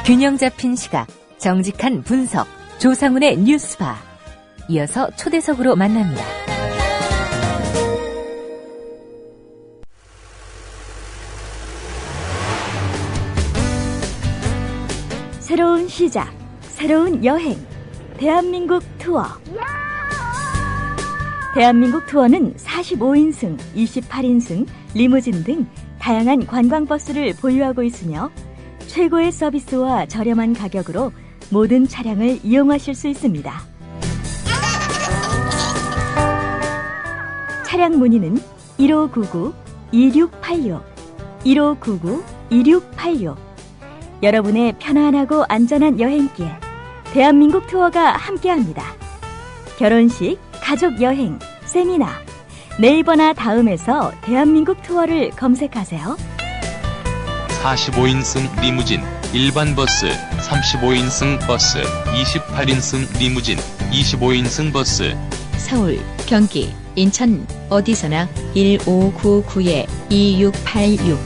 균형 잡힌 시각, 정직한 분석, 조상훈의 뉴스바. 이어서 초대석으로 만납니다. 새로운 시작, 새로운 여행, 대한민국 투어. 대한민국 투어는 45인승, 28인승, 리무진 등 다양한 관광버스를 보유하고 있으며 최고의 서비스와 저렴한 가격으로 모든 차량을 이용하실 수 있습니다. 차량 문의는 1599-2686, 1599-2686. 여러분의 편안하고 안전한 여행길, 대한민국 투어가 함께합니다. 결혼식, 가족여행, 세미나, 네이버나 다음에서 대한민국 투어를 검색하세요. 45인승 리무진, 일반 버스, 35인승 버스, 28인승 리무진, 25인승 버스. 서울, 경기, 인천 어디서나 1599-2686.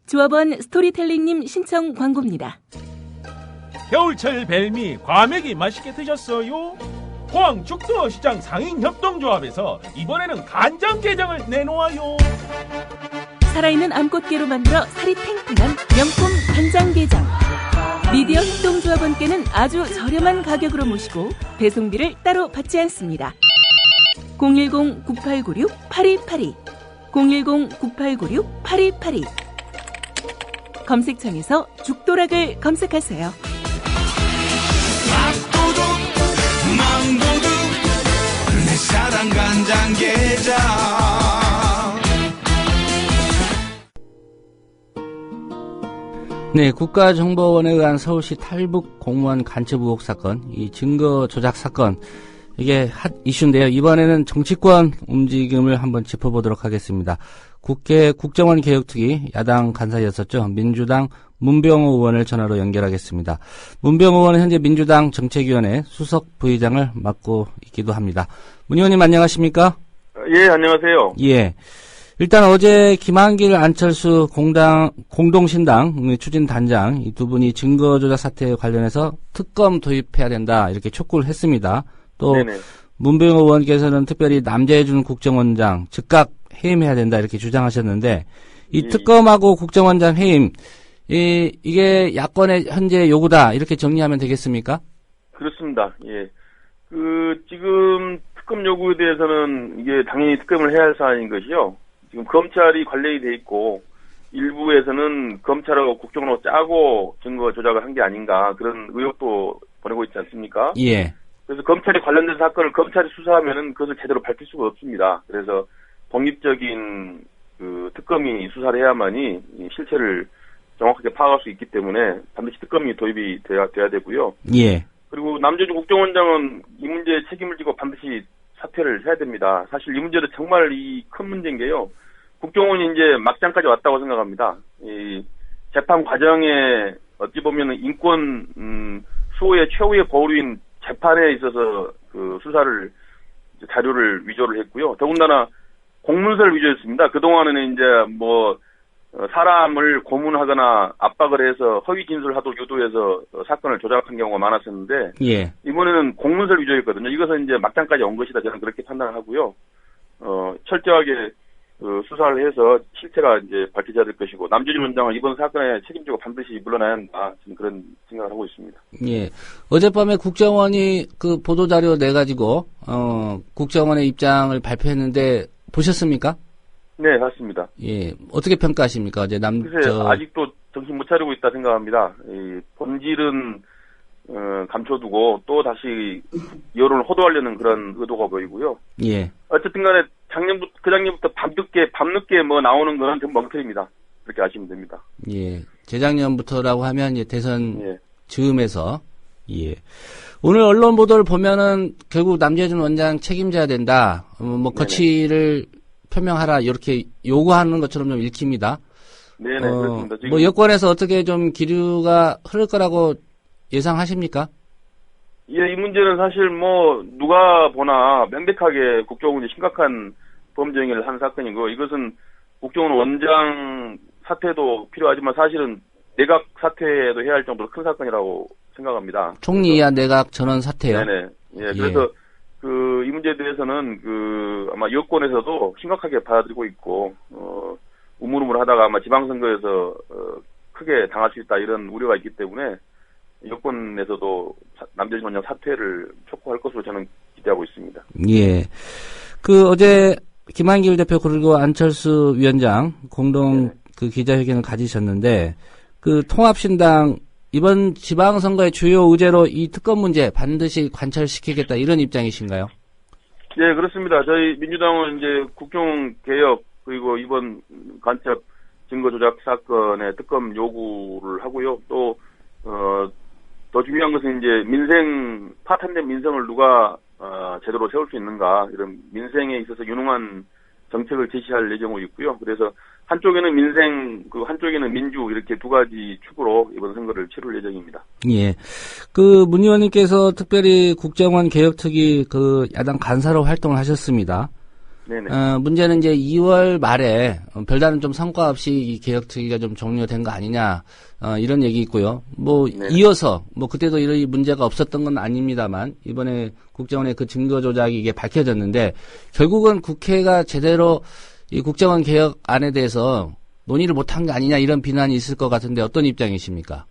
조합원 스토리텔링님 신청 광고입니다. 겨울철 벨미 과메기 맛있게 드셨어요? 포항 죽도시장 상인협동조합에서 이번에는 간장게장을 내놓아요. 살아있는 암꽃게로 만들어 살이 탱탱한 명품 간장게장. 미디어 협동조합원께는 아주 저렴한 가격으로 모시고 배송비를 따로 받지 않습니다. 010-9896-8282, 010-9896-8282. 검색창에서 죽도락을 검색하세요. 밥도둑 망도둑 내 사랑 간장게장. 네, 국가정보원에 의한 서울시 탈북 공무원 간첩 의혹 사건, 이 증거 조작 사건, 이게 핫 이슈인데요. 이번에는 정치권 움직임을 한번 짚어보도록 하겠습니다. 국회 국정원 개혁특위 야당 간사였었죠. 민주당 문병호 의원을 전화로 연결하겠습니다. 문병호 의원은 현재 민주당 정책위원회 수석 부의장을 맡고 있기도 합니다. 문 의원님 안녕하십니까? 예, 안녕하세요. 예. 일단 어제 김한길 안철수 공동신당 추진단장 이 두 분이 증거조작 사태에 관련해서 특검 도입해야 된다 이렇게 촉구를 했습니다. 또 네네. 문병호 의원께서는 특별히 남재준 국정원장 즉각 해임해야 된다 이렇게 주장하셨는데 이 특검하고 국정원장 해임 이게 야권의 현재 요구다 이렇게 정리하면 되겠습니까? 그렇습니다. 예. 지금 특검 요구에 대해서는 이게 당연히 특검을 해야 할 사안인 것이요. 지금 검찰이 관련이 돼 있고 일부에서는 검찰하고 국정원하고 짜고 증거 조작을 한 게 아닌가 그런 의혹도 보내고 있지 않습니까? 예. 그래서 검찰이 관련된 사건을 검찰이 수사하면은 그것을 제대로 밝힐 수가 없습니다. 그래서 독립적인 특검이 수사를 해야만이 이 실체를 정확하게 파악할 수 있기 때문에 반드시 특검이 도입이 돼야 되고요. 예. 그리고 남재준 국정원장은 이 문제에 책임을 지고 반드시 사퇴를 해야 됩니다. 사실 이 문제도 정말 큰 문제인 게요. 국정원이 이제 막장까지 왔다고 생각합니다. 이 재판 과정에 어찌 보면은 인권 수호의 최후의 보루인 재판에 있어서 수사를 자료를 위조를 했고요. 더군다나 공문서를 위조했습니다. 그동안에는 이제 사람을 고문하거나 압박을 해서 허위 진술하도록 유도해서 사건을 조작한 경우가 많았었는데 예. 이번에는 공문서를 위조했거든요. 이것은 이제 막장까지 온 것이다. 저는 그렇게 판단을 하고요. 철저하게 수사를 해서 실체가 이제 밝혀져야 될 것이고 남재준 원장은 이번 사건에 책임지고 반드시 물러나야 한다. 저는 그런 생각을 하고 있습니다. 예. 어젯밤에 국정원이 보도자료 내가지고 국정원의 입장을 발표했는데 보셨습니까? 네, 봤습니다. 예. 어떻게 평가하십니까? 어제 아직도 정신 못 차리고 있다 생각합니다. 이 본질은 감춰두고 또 다시 여론을 호도하려는 그런 의도가 보이고요. 예. 어쨌든 간에 그작년부터 밤늦게 나오는 거는 전부 멍청입니다. 그렇게 아시면 됩니다. 예. 재작년부터라고 하면 대선 즈음에서 예. 오늘 언론 보도를 보면은 결국 남재준 원장 책임져야 된다. 거취를 표명하라 이렇게 요구하는 것처럼 좀 읽힙니다. 네네 그렇습니다. 지금 여권에서 어떻게 좀 기류가 흐를 거라고 예상하십니까? 예, 이 문제는 사실 누가 보나 명백하게 국정원이 심각한 범죄 행위를 한 사건이고 이것은 국정원 원장 사퇴도 필요하지만 사실은 내각 사퇴도 해야 할 정도로 큰 사건이라고 생각합니다. 총리 이하 내각 전원 사퇴요? 네네. 예, 그래서 이 문제에 대해서는 아마 여권에서도 심각하게 받아들이고 있고, 우물우물하다가 아마 지방선거에서 크게 당할 수 있다 이런 우려가 있기 때문에 여권에서도 남재진 원장 사퇴를 촉구할 것으로 저는 기대하고 있습니다. 예. 어제 김한길 대표 그리고 안철수 위원장 공동 기자회견을 가지셨는데, 통합신당 이번 지방선거의 주요 의제로 이 특검 문제 반드시 관철시키겠다 이런 입장이신가요? 네, 그렇습니다. 저희 민주당은 이제 국정 개혁 그리고 이번 간첩 증거 조작 사건의 특검 요구를 하고요. 또 더 중요한 것은 이제 파탄된 민생을 누가 제대로 세울 수 있는가 이런 민생에 있어서 유능한 정책을 제시할 예정으로 있고요. 그래서 한쪽에는 민생, 한쪽에는 민주 이렇게 두 가지 축으로 이번 선거를 치룰 예정입니다. 예. 문 의원님께서 특별히 국정원 개혁특위 야당 간사로 활동을 하셨습니다. 네네. 문제는 이제 2월 말에 별다른 좀 성과 없이 이 개혁특위가 좀 종료된 거 아니냐, 이런 얘기 있고요. 네. 이어서, 그때도 이런 문제가 없었던 건 아닙니다만, 이번에 국정원의 증거 조작이 이게 밝혀졌는데, 결국은 국회가 제대로 이 국정원 개혁안에 대해서 논의를 못한 게 아니냐, 이런 비난이 있을 것 같은데, 어떤 입장이십니까?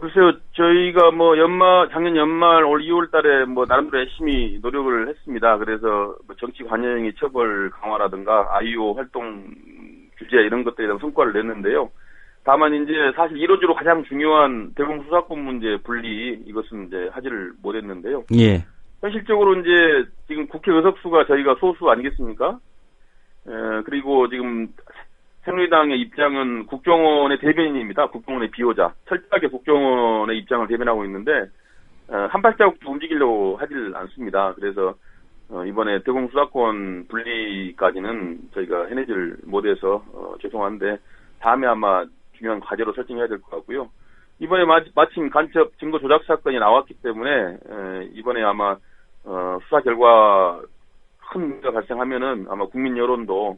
글쎄요, 저희가 작년 연말, 올 2월 달에 나름대로 열심히 노력을 했습니다. 그래서 정치 관여행위 처벌 강화라든가, 아이오 활동 규제 이런 것들에 대한 성과를 냈는데요. 다만 이제 사실 이론적으로 가장 중요한 대공수사권 문제 분리, 이것은 이제 하지를 못했는데요. 예. 현실적으로 이제 지금 국회 의석수가 저희가 소수 아니겠습니까? 그리고 지금 새누리당의 입장은 국정원의 대변인입니다. 국정원의 비호자. 철저하게 국정원의 입장을 대변하고 있는데, 한 발자국도 움직이려고 하질 않습니다. 그래서, 이번에 대공수사권 분리까지는 저희가 해내질 못해서, 죄송한데, 다음에 아마 중요한 과제로 설정해야 될 것 같고요. 이번에 마침 간첩 증거 조작 사건이 나왔기 때문에, 이번에 아마, 수사 결과 큰 문제가 발생하면은 아마 국민 여론도,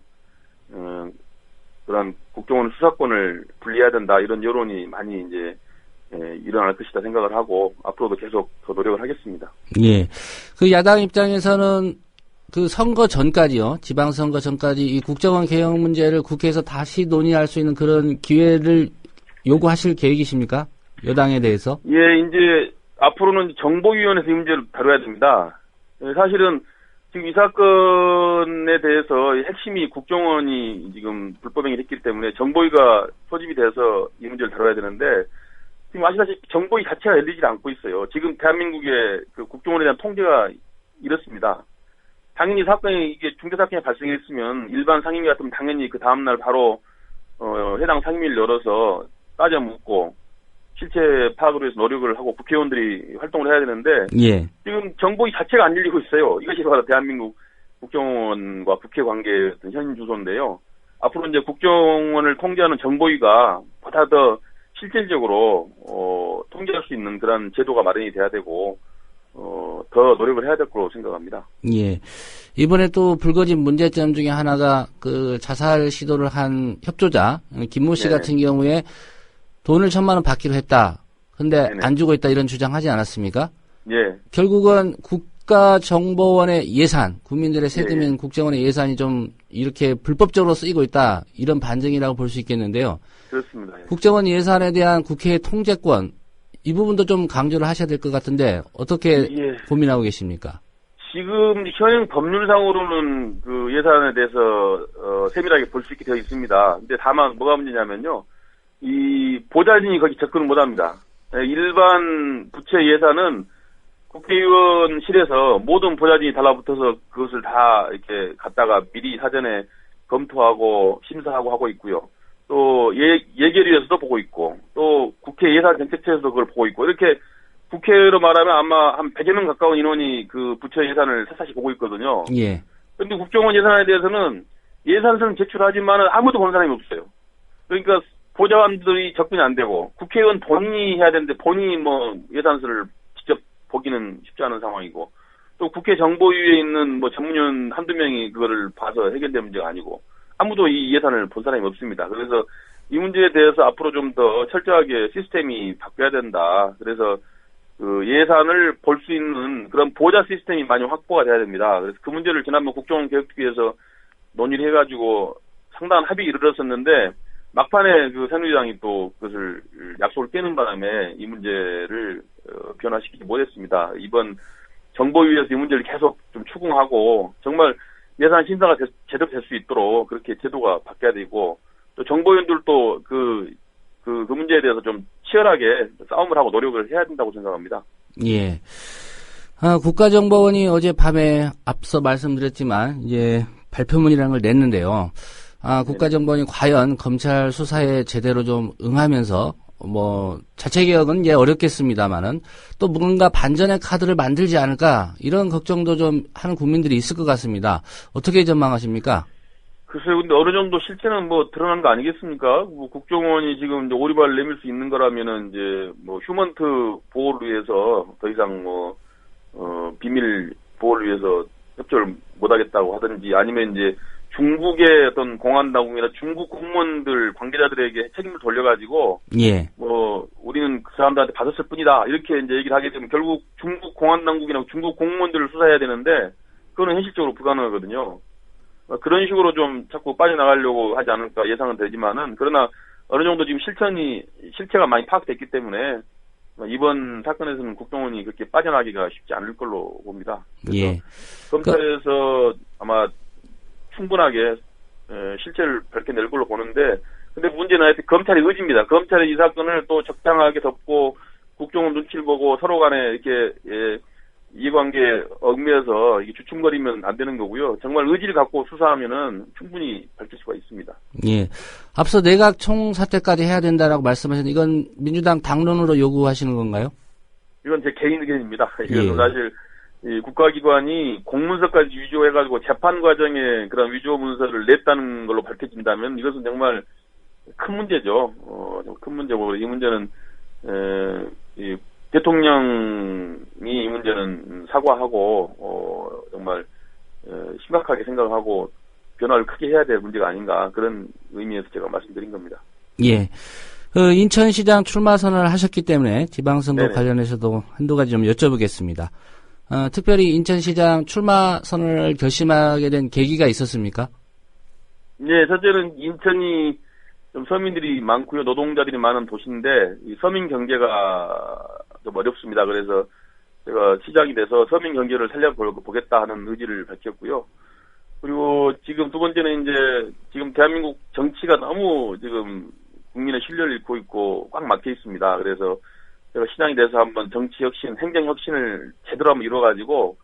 그런 국정원 수사권을 분리해야 된다 이런 여론이 많이 이제 일어날 것이다 생각을 하고 앞으로도 계속 더 노력을 하겠습니다. 예. 야당 입장에서는 선거 전까지요, 지방선거 전까지 이 국정원 개혁 문제를 국회에서 다시 논의할 수 있는 그런 기회를 요구하실 계획이십니까? 여당에 대해서? 예, 이제 앞으로는 정보위원회에서 이 문제를 다뤄야 됩니다. 사실은 지금 이 사건에 대해서 핵심이 국정원이 지금 불법행위를 했기 때문에 정보위가 소집이 돼서 이 문제를 다뤄야 되는데 지금 아시다시피 정보위 자체가 열리지 않고 있어요. 지금 대한민국의 국정원에 대한 통제가 이렇습니다. 당연히 이게 중대사건이 발생했으면 일반 상임위 같으면 당연히 그 다음날 바로 해당 상임위를 열어서 따져 묻고 실체 파악을 위해서 노력을 하고 국회의원들이 활동을 해야 되는데 예. 지금 정보위 자체가 안 열리고 있어요. 이것이 바로 대한민국 국정원과 국회 관계의 현 주소인데요. 앞으로 이제 국정원을 통제하는 정보위가 보다 더 실질적으로 통제할 수 있는 그런 제도가 마련이 돼야 되고 더 노력을 해야 될 거라고 생각합니다. 예. 이번에 또 불거진 문제점 중에 하나가 자살 시도를 한 협조자 김모 씨 같은 경우에 돈을 1,000만 원 받기로 했다. 근데 안 주고 있다 이런 주장하지 않았습니까? 예. 결국은 국가정보원의 예산, 국민들의 세금인 국정원의 예산이 좀 이렇게 불법적으로 쓰이고 있다. 이런 반증이라고 볼 수 있겠는데요. 그렇습니다. 예. 국정원 예산에 대한 국회의 통제권, 이 부분도 좀 강조를 하셔야 될 것 같은데 어떻게 고민하고 계십니까? 지금 현행 법률상으로는 그 예산에 대해서 세밀하게 볼 수 있게 되어 있습니다. 근데 다만 뭐가 문제냐면요. 이 보좌진이 거기 접근을 못합니다. 일반 부채 예산은 국회의원실에서 모든 보좌진이 달라붙어서 그것을 다 이렇게 갖다가 미리 사전에 검토하고 심사하고 하고 있고요. 또 예결위에서도 보고 있고 또 국회 예산정책처에서도 그걸 보고 있고 이렇게 국회로 말하면 아마 한 100여 명 가까운 인원이 그 부처 예산을 샅샅이 보고 있거든요. 예. 그런데 국정원 예산에 대해서는 예산서는 제출하지만 아무도 본 사람이 없어요. 그러니까 보좌관들이 접근이 안 되고 국회의원 본인이 해야 되는데 본인이 예산서를 직접 보기는 쉽지 않은 상황이고 또 국회 정보위에 있는 전문위원 한두 명이 그거를 봐서 해결될 문제가 아니고 아무도 이 예산을 본 사람이 없습니다. 그래서 이 문제에 대해서 앞으로 좀 더 철저하게 시스템이 바뀌어야 된다. 그래서 그 예산을 볼 수 있는 그런 보좌 시스템이 많이 확보가 돼야 됩니다. 그래서 그 문제를 지난번 국정원 개혁특위에서 논의를 해가지고 상당한 합의에 이르렀었는데 막판에 그 새누리당이 또 그것을 약속을 깨는 바람에 이 문제를 변화시키지 못했습니다. 이번 정보위에서 이 문제를 계속 좀 추궁하고 정말 예산 심사가 제대로 될 수 있도록 그렇게 제도가 바뀌어야 되고 또 정보위원들도 그 문제에 대해서 좀 치열하게 싸움을 하고 노력을 해야 된다고 생각합니다. 예. 국가정보원이 어젯밤에 앞서 말씀드렸지만 이제 발표문이라는 걸 냈는데요. 국가정보원이 과연 검찰 수사에 제대로 좀 응하면서 자체개혁은 이제 어렵겠습니다만은 또 뭔가 반전의 카드를 만들지 않을까 이런 걱정도 좀 하는 국민들이 있을 것 같습니다. 어떻게 전망하십니까? 글쎄요, 근데 어느 정도 실체는 드러난 거 아니겠습니까? 국정원이 지금 이제 오리발을 내밀 수 있는 거라면은 이제 휴먼트 보호를 위해서 더 이상 비밀 보호를 위해서 협조를 못 하겠다고 하든지 아니면 이제 중국의 어떤 공안당국이나 중국 공무원들 관계자들에게 책임을 돌려가지고 예. 우리는 그 사람들한테 받았을 뿐이다 이렇게 이제 얘기를 하게 되면 결국 중국 공안당국이나 중국 공무원들을 수사해야 되는데 그거는 현실적으로 불가능하거든요. 그런 식으로 좀 자꾸 빠져나가려고 하지 않을까 예상은 되지만은 그러나 어느 정도 지금 실체가 많이 파악됐기 때문에 이번 사건에서는 국정원이 그렇게 빠져나가기가 쉽지 않을 걸로 봅니다. 그래서 예. 검찰에서 아마 충분하게 실체를 밝혀낼 걸로 보는데 근데 문제는 하여튼 검찰의 의지입니다. 검찰이 이 사건을 또 적당하게 덮고 국정원 눈치를 보고 서로 간에 이렇게 이해관계에 얽매여서 이게 주춤거리면 안 되는 거고요. 정말 의지를 갖고 수사하면은 충분히 밝힐 수가 있습니다. 예. 앞서 내각 총사퇴까지 해야 된다라고 말씀하셨는데 이건 민주당 당론으로 요구하시는 건가요? 이건 제 개인 의견입니다. 이건 예. 사실 이 국가기관이 공문서까지 위조해가지고 재판 과정에 그런 위조 문서를 냈다는 걸로 밝혀진다면 이것은 정말 큰 문제죠. 큰 문제고 이 문제는 이 대통령이 이 문제는 사과하고 정말 심각하게 생각하고 변화를 크게 해야 될 문제가 아닌가 그런 의미에서 제가 말씀드린 겁니다. 예. 인천시장 출마 선언을 하셨기 때문에 지방선거 네네. 관련해서도 한두 가지 좀 여쭤보겠습니다. 특별히 인천시장 출마 선언을 결심하게 된 계기가 있었습니까? 네, 첫째는 인천이 좀 서민들이 많고요, 노동자들이 많은 도시인데 이 서민 경제가 좀 어렵습니다. 그래서 제가 시장이 돼서 서민 경제를 살려보겠다 하는 의지를 밝혔고요. 그리고 지금 두 번째는 이제 지금 대한민국 정치가 너무 지금 국민의 신뢰를 잃고 있고 꽉 막혀 있습니다. 그래서 제가 시장이 돼서 한번 정치 혁신, 행정 혁신을 제대로 한번 이뤄가지고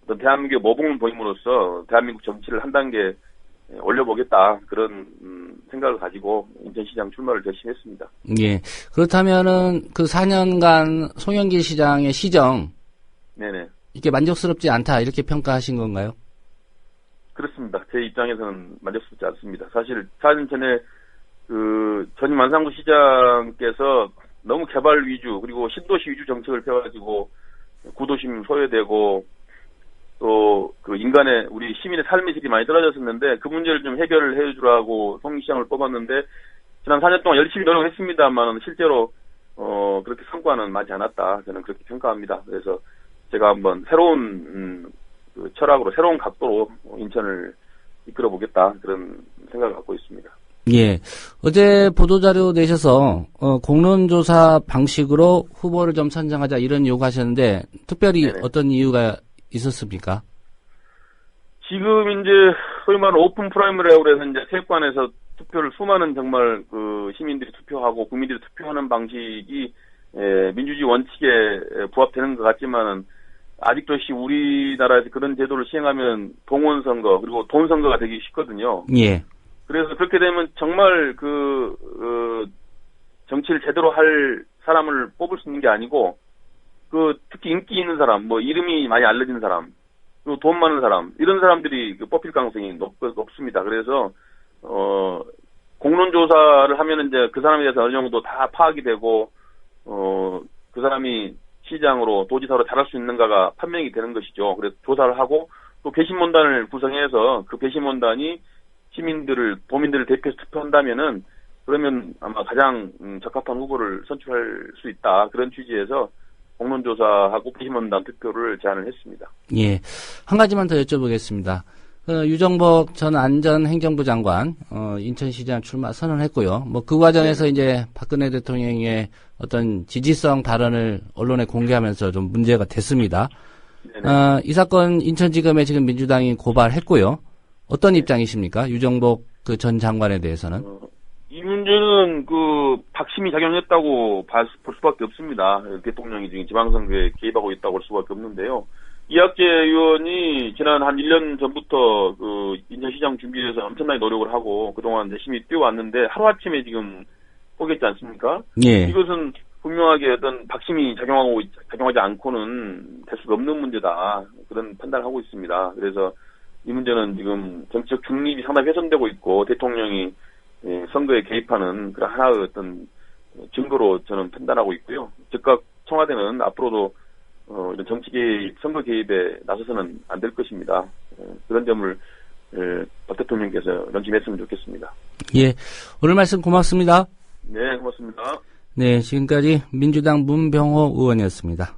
어떤 대한민국의 모범을 보임으로써 대한민국 정치를 한 단계 올려보겠다 그런 생각을 가지고 인천시장 출마를 결심했습니다. 예. 그렇다면은 그 4년간 송영길 시장의 시정, 네네. 이게 만족스럽지 않다 이렇게 평가하신 건가요? 그렇습니다. 제 입장에서는 만족스럽지 않습니다. 사실 4년 전에 그 전임 안상구 시장께서 너무 개발 위주 그리고 신도시 위주 정책을 펴가지고 구도심 소외되고 또 그 인간의 우리 시민의 삶의 질이 많이 떨어졌었는데 그 문제를 좀 해결을 해주라고 송 시장을 뽑았는데 지난 4년 동안 열심히 노력했습니다만 실제로 그렇게 성과는 많지 않았다 저는 그렇게 평가합니다. 그래서 제가 한번 새로운 그 철학으로 새로운 각도로 인천을 이끌어 보겠다 그런 생각을 갖고 있습니다. 예. 어제 보도자료 내셔서 공론조사 방식으로 후보를 좀 선정하자 이런 요구하셨는데 특별히 네네. 어떤 이유가 있었습니까? 지금 이제 소위 말하는 오픈 프라이머리라고 해서 이제 체육관에서 투표를 수많은 정말 그 시민들이 투표하고 국민들이 투표하는 방식이 민주주의 원칙에 부합되는 것 같지만은 아직도 우리나라에서 그런 제도를 시행하면 동원 선거 그리고 돈 선거가 되기 쉽거든요. 예. 그래서 그렇게 되면 정말 정치를 제대로 할 사람을 뽑을 수 있는 게 아니고 특히 인기 있는 사람, 이름이 많이 알려진 사람, 그리고 돈 많은 사람 이런 사람들이 뽑힐 가능성이 높습니다. 그래서 공론조사를 하면은 이제 그 사람에 대해서 어느 정도 다 파악이 되고 그 사람이 시장으로 도지사로 잘할 수 있는가가 판명이 되는 것이죠. 그래서 조사를 하고 또 배심원단을 구성해서 그 배심원단이 도민들을 대표해서 투표한다면은 그러면 아마 가장 적합한 후보를 선출할 수 있다. 그런 취지에서 공론조사하고 피임원단 투표를 제안을 했습니다. 예. 한 가지만 더 여쭤보겠습니다. 유정복 전 안전행정부 장관, 인천시장 출마 선언했고요. 뭐 그 과정에서 이제 박근혜 대통령의 어떤 지지성 발언을 언론에 공개하면서 좀 문제가 됐습니다. 이 사건 인천지검에 지금 민주당이 고발했고요. 어떤 입장이십니까? 유정복 그 전 장관에 대해서는? 이 문제는 박심이 작용했다고 볼 수밖에 없습니다. 대통령이 지금 지방선거에 개입하고 있다고 볼 수밖에 없는데요. 이학재 의원이 지난 한 1년 전부터 인천시장 준비해서 엄청나게 노력을 하고 그동안 열심히 뛰어왔는데 하루아침에 지금 포기했지 않습니까? 예. 이것은 분명하게 어떤 박심이 작용하지 않고는 될 수가 없는 문제다. 그런 판단을 하고 있습니다. 그래서 이 문제는 지금 정치적 중립이 상당히 훼손되고 있고 대통령이 선거에 개입하는 그런 하나의 어떤 증거로 저는 판단하고 있고요. 즉각 청와대는 앞으로도 이런 정치 개입, 선거 개입에 나서서는 안 될 것입니다. 그런 점을 박 대통령께서 명심했으면 좋겠습니다. 예, 오늘 말씀 고맙습니다. 네, 고맙습니다. 네, 지금까지 민주당 문병호 의원이었습니다.